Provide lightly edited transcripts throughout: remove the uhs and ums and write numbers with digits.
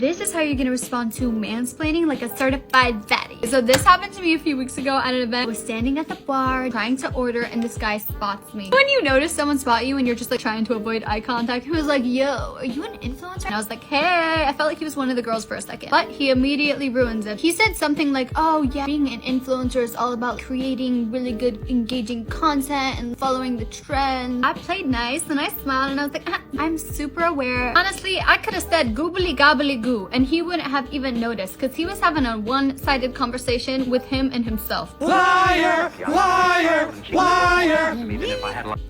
This is how you're gonna respond to mansplaining like a certified fatty. So this happened to me a few weeks ago at an event. I was standing at the bar trying to order and this guy spots me. When you notice someone spot you and you're just like trying to avoid eye contact, he was like, yo, are you an influencer? And I was like, hey, I felt like he was one of the girls for a second, but he immediately ruins it. He said something like, oh yeah, being an influencer is all about creating really good, engaging content and following the trend. I played nice and I smiled and I was like, I'm super aware. Honestly, I could have said goobly gobbly goo and he wouldn't have even noticed because he was having a one-sided conversation with him and himself. Liar, liar, liar.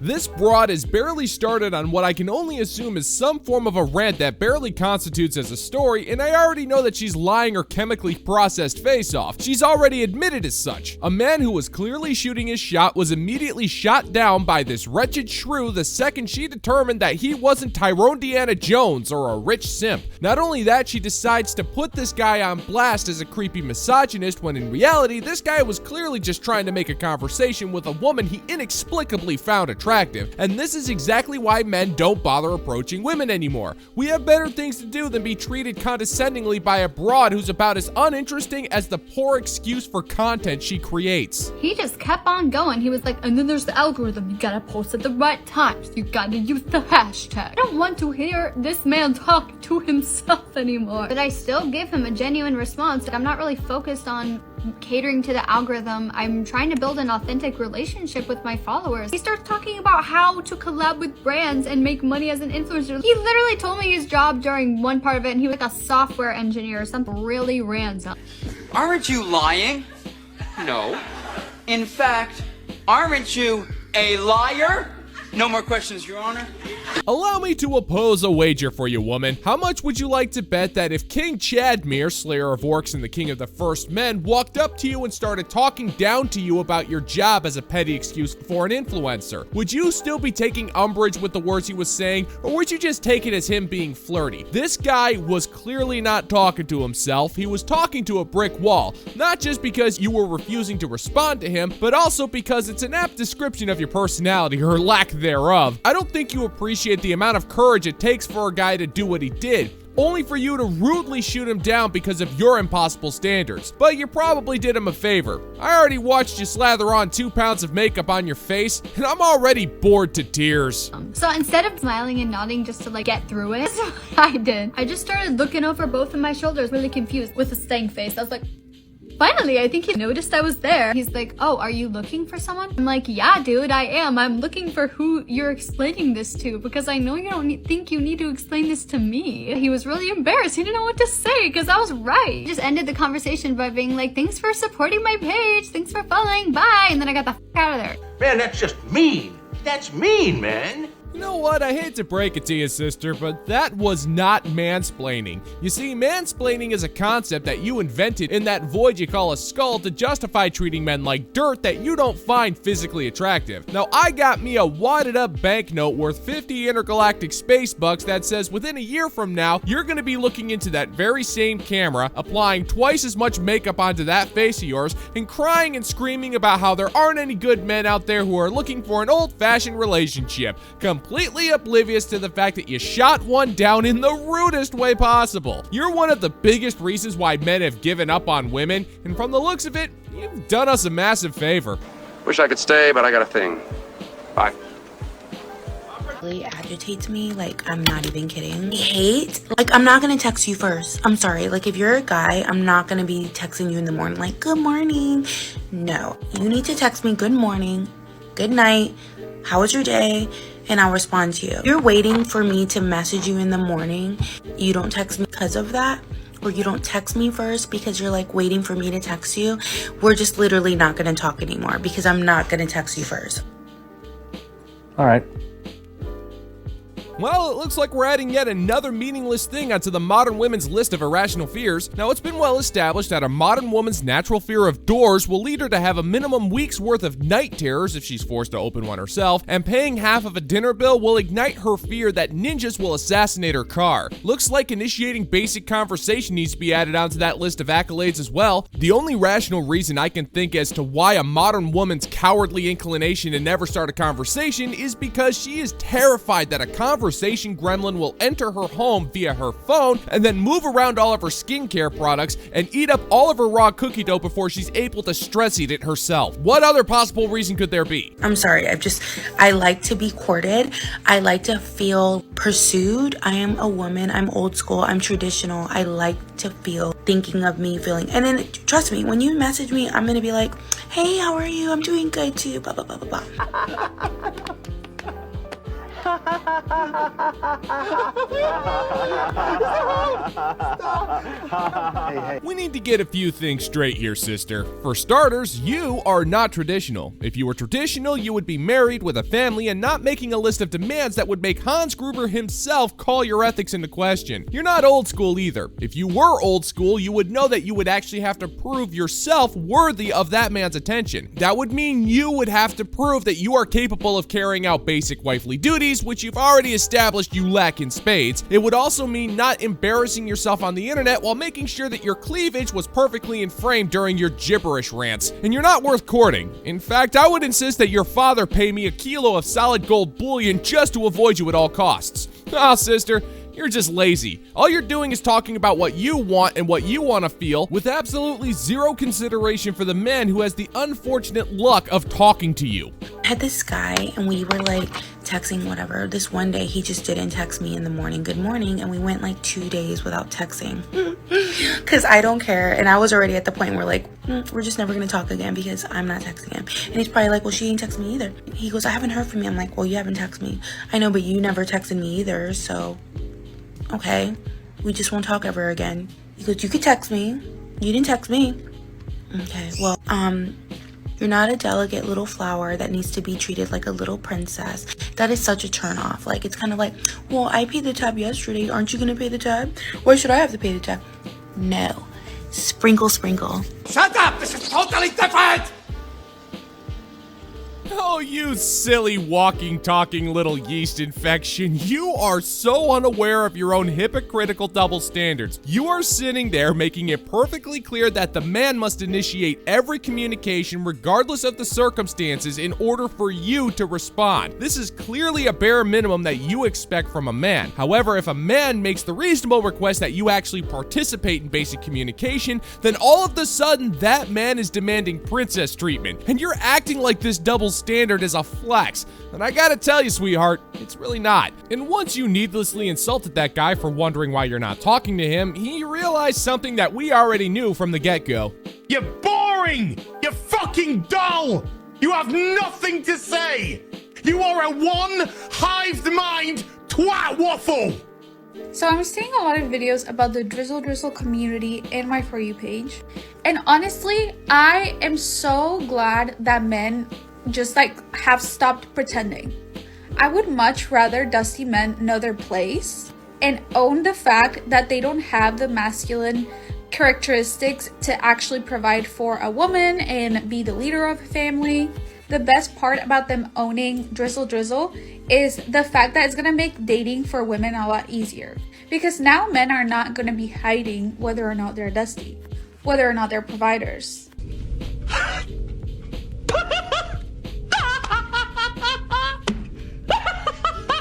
This broad is barely started on what I can only assume is some form of a rant that barely constitutes as a story, and I already know that she's lying her chemically processed face off. She's already admitted as such. A man who was clearly shooting his shot was immediately shot down by this wretched shrew the second she determined that he wasn't Tyrone Deanna Jones or a rich simp. Not only that, she decides to put this guy on blast as a creepy misogynist when in reality, this guy was clearly just trying to make a conversation with a woman he inexplicably found attractive. And this is exactly why men don't bother approaching women anymore. We have better things to do than be treated condescendingly by a broad who's about as uninteresting as the poor excuse for content she creates. He just kept on going. He was like, and then there's the algorithm. You gotta post at the right times. You gotta use the hashtag. I don't want to hear this man talk to himself anymore. But I still give him a genuine response. I'm not really focused on catering to the algorithm. I'm trying to build an authentic relationship with my followers. He starts talking about how to collab with brands and make money as an influencer. He literally told me his job during one part of it and he was like a software engineer or something really random. Aren't you lying? No. In fact, aren't you a liar? No more questions, Your Honor. Allow me to oppose a wager for you, woman. How much would you like to bet that if King Chadmere, Slayer of Orcs and the King of the First Men, walked up to you and started talking down to you about your job as a petty excuse for an influencer, would you still be taking umbrage with the words he was saying, or would you just take it as him being flirty? This guy was clearly not talking to himself. He was talking to a brick wall, not just because you were refusing to respond to him, but also because it's an apt description of your personality or lack thereof. I don't think you appreciate the amount of courage it takes for a guy to do what he did, only for you to rudely shoot him down because of your impossible standards. But you probably did him a favor. I already watched you slather on 2 pounds of makeup on your face, and I'm already bored to tears. So instead of smiling and nodding just to like get through it, that's what I did. I just started looking over both of my shoulders, really confused with a stank face. I was like, finally, I think he noticed I was there. He's like, oh, are you looking for someone? I'm like, yeah, dude, I am. I'm looking for who you're explaining this to because I know you don't think you need to explain this to me. He was really embarrassed. He didn't know what to say because I was right. He just ended the conversation by being like, thanks for supporting my page. Thanks for following. Bye. And then I got the f out of there. Man, that's just mean. That's mean, man. You know what, I hate to break it to you, sister, but that was not mansplaining. You see, mansplaining is a concept that you invented in that void you call a skull to justify treating men like dirt that you don't find physically attractive. Now, I got me a wadded up banknote worth 50 intergalactic space bucks that says within a year from now, you're gonna be looking into that very same camera, applying twice as much makeup onto that face of yours, and crying and screaming about how there aren't any good men out there who are looking for an old-fashioned relationship, completely oblivious to the fact that you shot one down in the rudest way possible. You're one of the biggest reasons why men have given up on women, and from the looks of it, you've done us a massive favor. Wish I could stay, but I got a thing. Bye. Really agitates me, like I'm not even kidding. I hate, like I'm not gonna text you first. I'm sorry, like if you're a guy, I'm not gonna be texting you in the morning like good morning. No, you need to text me good morning, good night, how was your day, and I'll respond to you. You're waiting for me to message you in the morning. You don't text me because of that, or you don't text me first because you're like waiting for me to text you. We're just literally not gonna talk anymore because I'm not gonna text you first. All right. Well, it looks like we're adding yet another meaningless thing onto the modern women's list of irrational fears. Now, it's been well established that a modern woman's natural fear of doors will lead her to have a minimum week's worth of night terrors if she's forced to open one herself, and paying half of a dinner bill will ignite her fear that ninjas will assassinate her car. Looks like initiating basic conversation needs to be added onto that list of accolades as well. The only rational reason I can think as to why a modern woman's cowardly inclination to never start a conversation is because she is terrified that a conversation conversation gremlin will enter her home via her phone and then move around all of her skincare products and eat up all of her raw cookie dough before she's able to stress eat it herself. What other possible reason could there be? I'm sorry, I like to be courted. I like to feel pursued. I am a woman. I'm old school. I'm traditional. I like to feel thinking of me feeling. And then trust me, when you message me, I'm going to be like, hey, how are you? I'm doing good too. Blah, blah, blah, blah, blah. We need to get a few things straight here, sister. For starters, you are not traditional. If you were traditional, you would be married with a family and not making a list of demands that would make Hans Gruber himself call your ethics into question. You're not old school either. If you were old school, you would know that you would actually have to prove yourself worthy of that man's attention. That would mean you would have to prove that you are capable of carrying out basic wifely duties, which you've already established you lack in spades. It would also mean not embarrassing yourself on the internet while making sure that your cleavage was perfectly inframed during your gibberish rants. And you're not worth courting. In fact, I would insist that your father pay me a kilo of solid gold bullion just to avoid you at all costs. Ah, sister, you're just lazy. All you're doing is talking about what you want and what you want to feel with absolutely zero consideration for the man who has the unfortunate luck of talking to you. I had this guy and we were like texting whatever. This one day he just didn't text me in the morning, good morning, and we went like 2 days without texting because I don't care. And I was already at the point where like we're just never gonna talk again because I'm not texting him. And he's probably like, well, she didn't text me either. He goes, I haven't heard from you. I'm like, well, you haven't texted me. I know, but you never texted me either, so okay, we just won't talk ever again. He goes, you could text me. You didn't text me. Okay, well, you're not a delicate little flower that needs to be treated like a little princess. That is such a turnoff. Like, it's kind of like, well, I paid the tab yesterday. Aren't you going to pay the tab? Why should I have to pay the tab? No. Sprinkle, sprinkle. Shut up! This is totally different! Oh, you silly walking, talking little yeast infection. You are so unaware of your own hypocritical double standards. You are sitting there making it perfectly clear that the man must initiate every communication regardless of the circumstances in order for you to respond. This is clearly a bare minimum that you expect from a man. However, if a man makes the reasonable request that you actually participate in basic communication, then all of a sudden that man is demanding princess treatment. And you're acting like this double standard is a flex. And I gotta tell you, sweetheart, it's really not. And once you needlessly insulted that guy for wondering why you're not talking to him, he realized something that we already knew from the get-go. You're boring! You're fucking dull! You have nothing to say! You are a one-hived mind twat waffle! So I'm seeing a lot of videos about the Drizzle Drizzle community in my For You page. And honestly, I am so glad that men just like have stopped pretending. I would much rather dusty men know their place and own the fact that they don't have the masculine characteristics to actually provide for a woman and be the leader of a family. The best part about them owning Drizzle Drizzle is the fact that it's gonna make dating for women a lot easier, because now men are not gonna be hiding whether or not they're dusty, whether or not they're providers.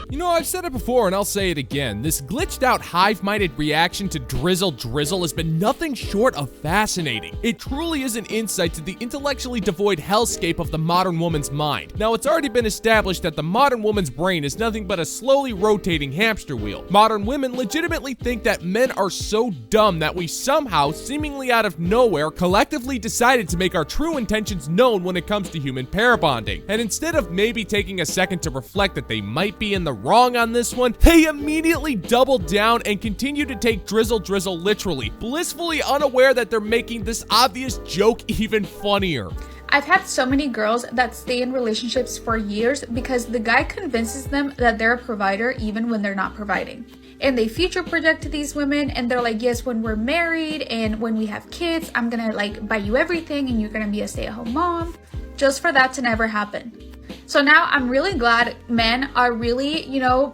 You know, I've said it before and I'll say it again. This glitched out, hive-minded reaction to Drizzle Drizzle has been nothing short of fascinating. It truly is an insight to the intellectually devoid hellscape of the modern woman's mind. Now, it's already been established that the modern woman's brain is nothing but a slowly rotating hamster wheel. Modern women legitimately think that men are so dumb that we somehow, seemingly out of nowhere, collectively decided to make our true intentions known when it comes to human pair bonding. And instead of maybe taking a second to reflect that they might be in the wrong on this one, they immediately double down and continue to take Drizzle Drizzle literally, blissfully unaware that they're making this obvious joke even funnier. I've had so many girls that stay in relationships for years because the guy convinces them that they're a provider even when they're not providing. And they future project to these women and they're like, yes, when we're married and when we have kids, I'm gonna like buy you everything and you're gonna be a stay-at-home mom, just for that to never happen. So now I'm really glad men are really,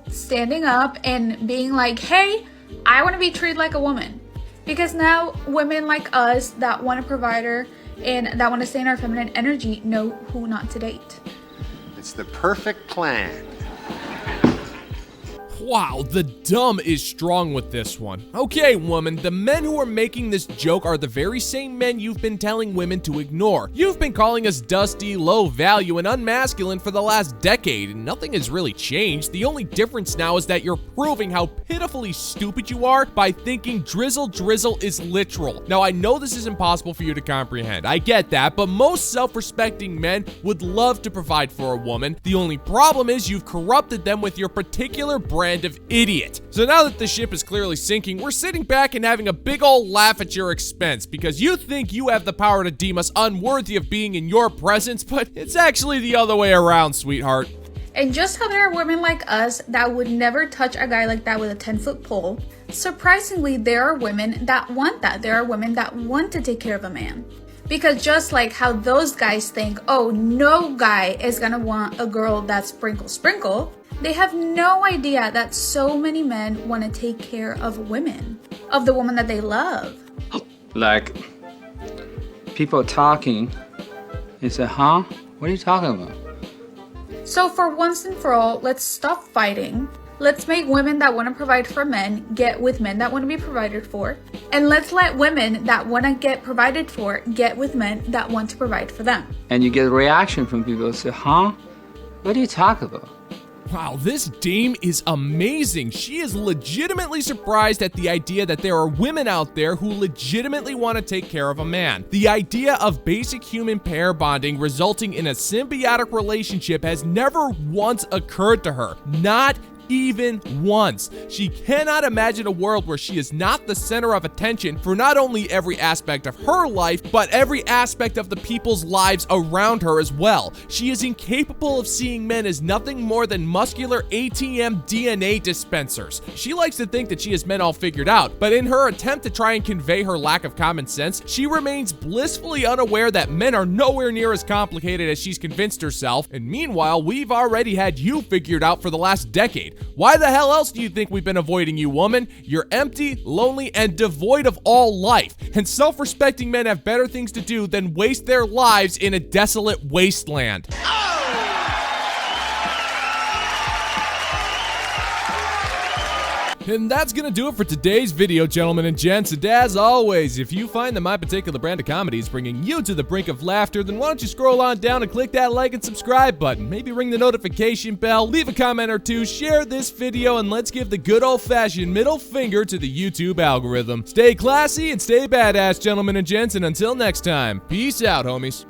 standing up and being like, hey, I want to be treated like a woman. Because now women like us that want a provider and that want to stay in our feminine energy know who not to date. It's the perfect plan. Wow, the dumb is strong with this one. Okay, woman, the men who are making this joke are the very same men you've been telling women to ignore. You've been calling us dusty, low value, and unmasculine for the last decade, and nothing has really changed. The only difference now is that you're proving how pitifully stupid you are by thinking Drizzle Drizzle is literal. Now, I know this is impossible for you to comprehend. I get that, but most self-respecting men would love to provide for a woman. The only problem is you've corrupted them with your particular brand of idiot. So now that the ship is clearly sinking, we're sitting back and having a big ol' laugh at your expense because you think you have the power to deem us unworthy of being in your presence, but it's actually the other way around, sweetheart. And just how there are women like us that would never touch a guy like that with a 10-foot pole, surprisingly, there are women that want that. There are women that want to take care of a man. Because just like how those guys think, oh, no guy is gonna want a girl that's sprinkle, they have no idea that so many men want to take care of women, of the woman that they love. Like, people talking, you say, huh? What are you talking about? So for once and for all, let's stop fighting. Let's make women that want to provide for men get with men that want to be provided for. And let's let women that want to get provided for get with men that want to provide for them. And you get a reaction from people who say, huh? What are you talking about? Wow, this dame is amazing. She is legitimately surprised at the idea that there are women out there who legitimately want to take care of a man. The idea of basic human pair bonding resulting in a symbiotic relationship has never once occurred to her. Not even once. She cannot imagine a world where she is not the center of attention for not only every aspect of her life, but every aspect of the people's lives around her as well. She is incapable of seeing men as nothing more than muscular ATM DNA dispensers. She likes to think that she has men all figured out, but in her attempt to try and convey her lack of common sense, she remains blissfully unaware that men are nowhere near as complicated as she's convinced herself, and meanwhile, we've already had you figured out for the last decade. Why the hell else do you think we've been avoiding you, woman? You're empty, lonely, and devoid of all life. And self-respecting men have better things to do than waste their lives in a desolate wasteland. And that's gonna do it for today's video, gentlemen and gents. And as always, if you find that my particular brand of comedy is bringing you to the brink of laughter, then why don't you scroll on down and click that like and subscribe button. Maybe ring the notification bell, leave a comment or two, share this video, and let's give the good old-fashioned middle finger to the YouTube algorithm. Stay classy and stay badass, gentlemen and gents, and until next time, peace out, homies.